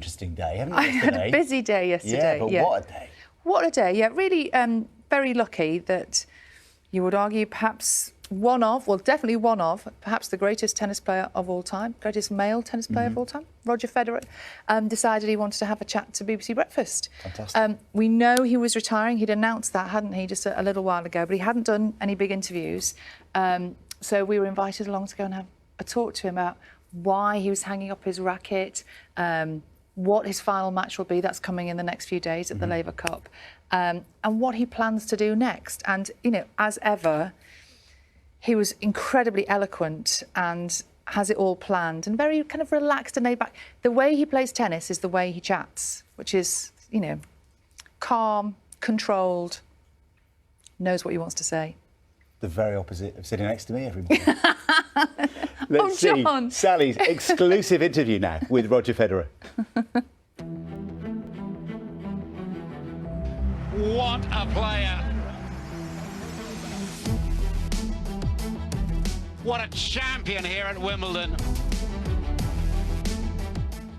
interesting day, haven't you, I had a busy day yesterday. Yeah, but what a day. What a day, yeah. Really very lucky that you would argue perhaps definitely one of, perhaps the greatest tennis player of all time, greatest male tennis player of all time, Roger Federer, decided he wanted to have a chat to BBC Breakfast. Fantastic. We know he was retiring. He'd announced that, hadn't he, just a little while ago, but he hadn't done any big interviews. So we were invited along to go and have a talk to him about why he was hanging up his racket, what his final match will be, that's coming in the next few days at the Laver Cup, and what he plans to do next. And, you know, as ever, he was incredibly eloquent and has it all planned and very kind of relaxed and laid back. The way he plays tennis is the way he chats, which is, you know, calm, controlled, knows what he wants to say. The very opposite of sitting next to me every morning. Let's John. see Sally's exclusive interview now with Roger Federer. What a player! What a champion here at Wimbledon.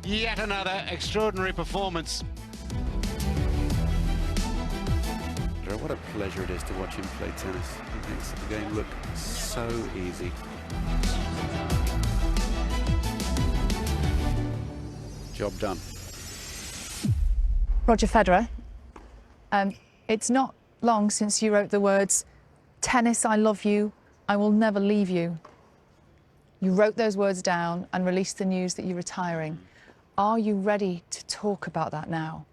Yet another extraordinary performance. What a pleasure it is to watch him play tennis. He makes the game look so easy. Job done. Roger Federer, it's not long since you wrote the words, "Tennis, I love you, I will never leave you." You wrote those words down and released the news that you're retiring. Are you ready to talk about that now?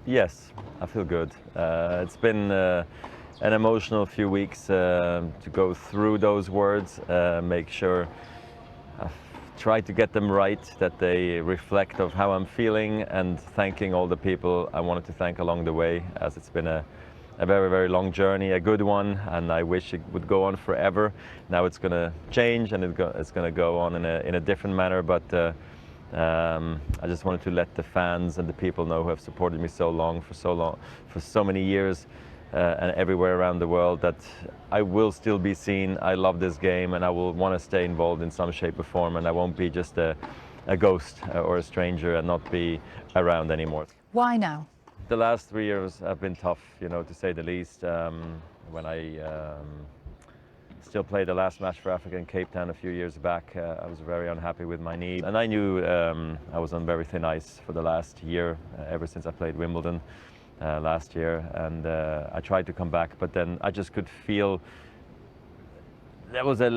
Yes, I feel good. It's been an emotional few weeks to go through those words, make sure I've tried to get them right, that they reflect of how I'm feeling, and thanking all the people I wanted to thank along the way, as it's been a very, very long journey, a good one, and I wish it would go on forever. Now it's going to change and it's going to go on in a different manner, but I just wanted to let the fans and the people know who have supported me for so many years, and everywhere around the world, that I will still be seen. I love this game and I will want to stay involved in some shape or form, and I won't be just a ghost or a stranger and not be around anymore. Why now? The last 3 years have been tough, you know, to say the least. When I still played the last match for Africa in Cape Town a few years back, I was very unhappy with my knee. And I knew I was on very thin ice for the last year, ever since I played Wimbledon last year. And I tried to come back, but then I just could feel there was a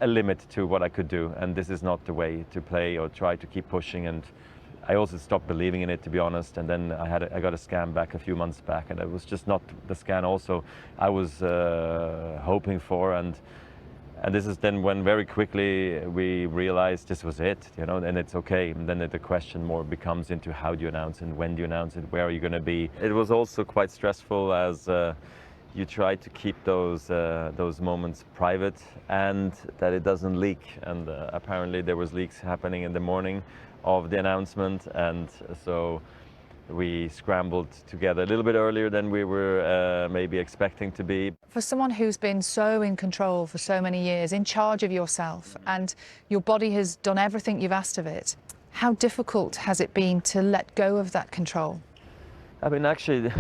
limit to what I could do. And this is not the way to play or try to keep pushing. And I also stopped believing in it, to be honest, and then I got a scan back a few months back, and it was just not the scan also I was hoping for, and this is then when very quickly we realized this was it, you know, and it's okay. And then the question more becomes into how do you announce it, when do you announce it, where are you going to be. It was also quite stressful as you try to keep those moments private and that it doesn't leak, and apparently there was leaks happening in the morning of the announcement, and so we scrambled together a little bit earlier than we were maybe expecting to be. For someone who's been so in control for so many years, in charge of yourself, and your body has done everything you've asked of it, how difficult has it been to let go of that control? I mean, actually,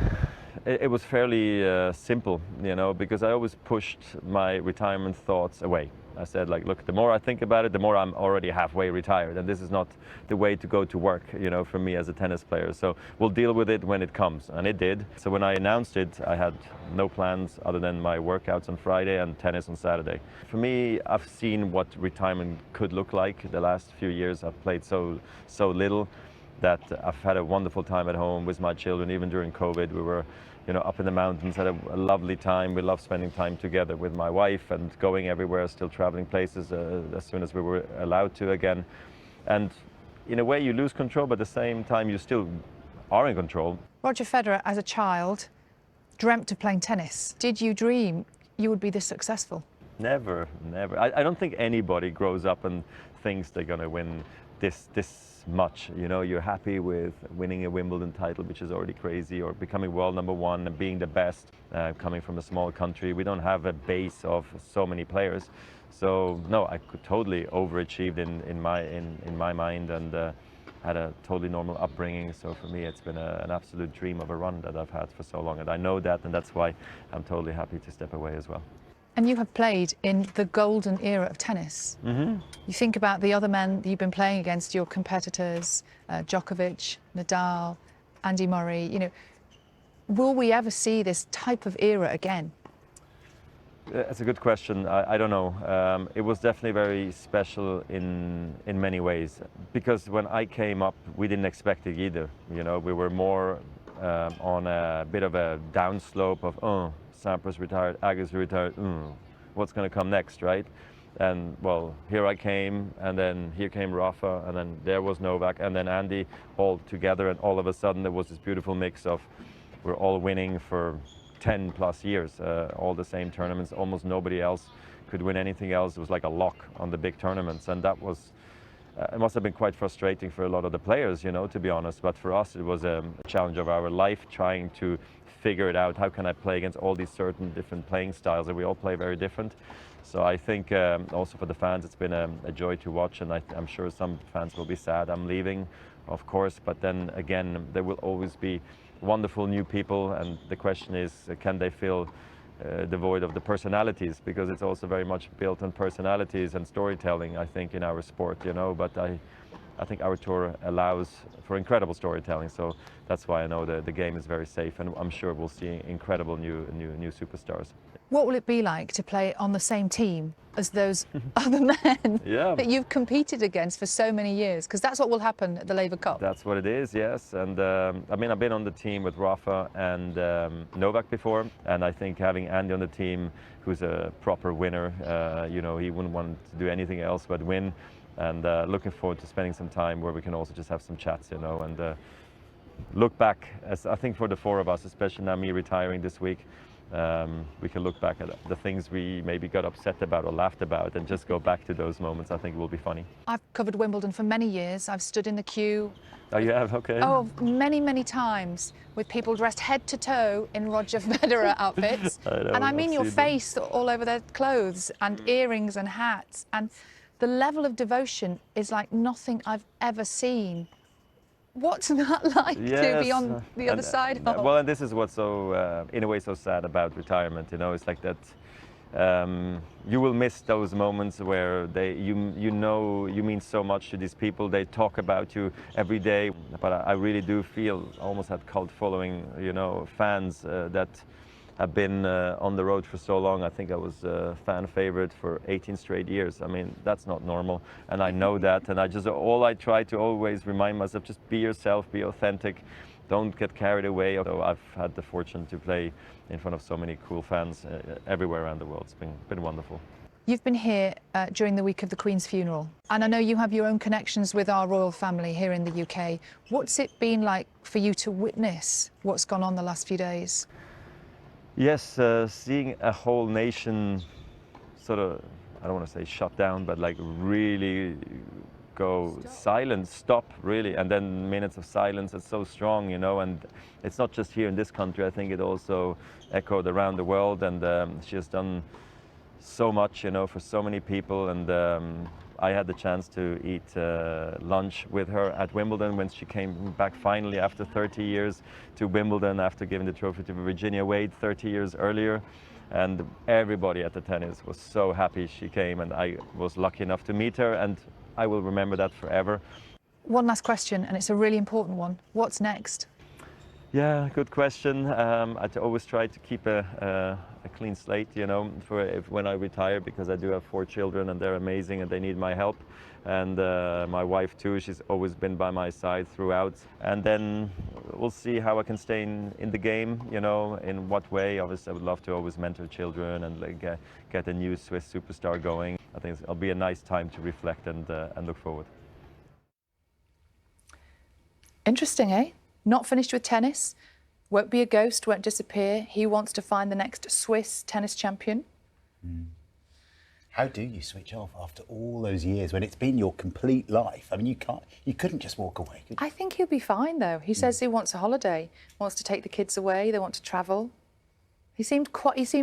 it was fairly simple, you know, because I always pushed my retirement thoughts away. I said, like, look, the more I think about it, the more I'm already halfway retired, and this is not the way to go to work, you know, for me as a tennis player. So we'll deal with it when it comes, and it did. So when I announced it, I had no plans other than my workouts on Friday and tennis on Saturday. For me, I've seen what retirement could look like. The last few years, I've played so little that I've had a wonderful time at home with my children. Even during COVID, we were, you know, up in the mountains, had a lovely time. We love spending time together with my wife and going everywhere, still traveling places as soon as we were allowed to again. And in a way you lose control, but at the same time you still are in control. Roger Federer, as a child, dreamt of playing tennis. Did you dream you would be this successful? Never, never. I don't think anybody grows up and thinks they're going to win this much. You know, you're happy with winning a Wimbledon title, which is already crazy, or becoming world #1 and being the best. Coming from a small country, we don't have a base of so many players. So no, I could totally overachieved in my mind, and had a totally normal upbringing. So for me, it's been an absolute dream of a run that I've had for so long. And I know that, and that's why I'm totally happy to step away as well. And you have played in the golden era of tennis. Mm-hmm. You think about the other men that you've been playing against, your competitors, Djokovic, Nadal, Andy Murray. You know, will we ever see this type of era again? That's a good question. I don't know. It was definitely very special in many ways, because when I came up, we didn't expect it either. You know, we were more on a bit of a downslope of, oh, Sampras retired, Agassi retired, what's going to come next, right? And well, here I came, and then here came Rafa, and then there was Novak, and then Andy, all together, and all of a sudden there was this beautiful mix of we're all winning for 10 plus years, all the same tournaments. Almost nobody else could win anything else. It was like a lock on the big tournaments, and that was, it must have been quite frustrating for a lot of the players, you know, to be honest. But for us, it was a challenge of our life, trying to figure it out. How can I play against all these certain different playing styles, and we all play very different. So I think also for the fans, it's been a joy to watch, and I'm sure some fans will be sad I'm leaving, of course. But then again, there will always be wonderful new people, and the question is, can they fill the void of the personalities? Because it's also very much built on personalities and storytelling, I think, in our sport, you know. But I think our tour allows for incredible storytelling, so that's why I know the game is very safe, and I'm sure we'll see incredible new superstars. What will it be like to play on the same team as those other men that you've competed against for so many years? Because that's what will happen at the Laver Cup. That's what it is, yes. And I mean, I've been on the team with Rafa and Novak before, and I think having Andy on the team, who's a proper winner, you know, he wouldn't want to do anything else but win. And looking forward to spending some time where we can also just have some chats, you know, and look back. As I think for the four of us, especially now me retiring this week, we can look back at the things we maybe got upset about or laughed about and just go back to those moments. I think it will be funny. I've covered Wimbledon for many years. I've stood in the queue. Oh, you have? Okay. Oh, many, many times with people dressed head to toe in Roger Federer outfits. And I mean your face all over their clothes, and earrings and hats. And the level of devotion is like nothing I've ever seen. What's that like to be on the other side of? Well, and this is what's so, in a way, so sad about retirement. You know, it's like that. You will miss those moments where you know you mean so much to these people. They talk about you every day. But I really do feel almost that cult following. You know, fans that have been on the road for so long. I think I was a fan favorite for 18 straight years. I mean, that's not normal, and I know that. And I try to always remind myself, just be yourself, be authentic, don't get carried away. Although I've had the fortune to play in front of so many cool fans everywhere around the world. It's been wonderful. You've been here during the week of the Queen's funeral, and I know you have your own connections with our royal family here in the UK. What's it been like for you to witness what's gone on the last few days? Yes, seeing a whole nation sort of, I don't want to say shut down, but like really go silent, stop really, and then minutes of silence is so strong, you know, and it's not just here in this country. I think it also echoed around the world, and she has done so much, you know, for so many people. And I had the chance to eat lunch with her at Wimbledon when she came back finally after 30 years to Wimbledon, after giving the trophy to Virginia Wade 30 years earlier. And everybody at the tennis was so happy she came, and I was lucky enough to meet her, and I will remember that forever. One last question, and it's a really important one. What's next? Yeah, good question. I always try to keep a clean slate, you know, when I retire, because I do have 4 children and they're amazing and they need my help. And my wife too, she's always been by my side throughout. And then we'll see how I can stay in the game, you know, in what way. Obviously, I would love to always mentor children and like, get a new Swiss superstar going. I think it'll be a nice time to reflect and look forward. Interesting, eh? Not finished with tennis, won't be a ghost, won't disappear. He wants to find the next Swiss tennis champion. How do you switch off after all those years when it's been your complete life? I mean, you couldn't just walk away, could you? I think he'll be fine though. He says he wants a holiday, wants to take the kids away, they want to travel. He seemed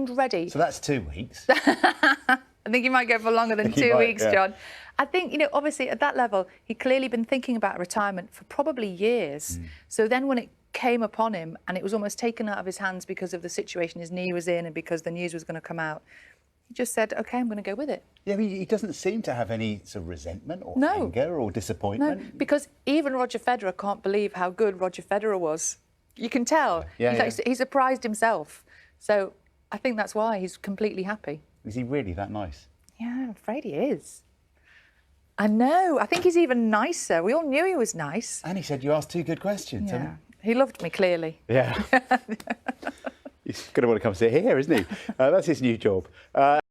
ready. So that's 2 weeks. I think he might go for longer than 2 weeks, John. I think, you know, obviously at that level, he'd clearly been thinking about retirement for probably years. So then when it came upon him and it was almost taken out of his hands because of the situation his knee was in and because the news was going to come out, he just said, OK, I'm going to go with it. Yeah, I mean, he doesn't seem to have any sort of resentment or No. anger or disappointment. No, because even Roger Federer can't believe how good Roger Federer was. You can tell. Yeah, He surprised himself. So I think that's why he's completely happy. Is he really that nice? Yeah, I'm afraid he is. I know. I think he's even nicer. We all knew he was nice. And he said you asked 2 good questions. I Yeah. mean, He loved me, clearly. yeah. He's going to want to come sit here, isn't he? That's his new job.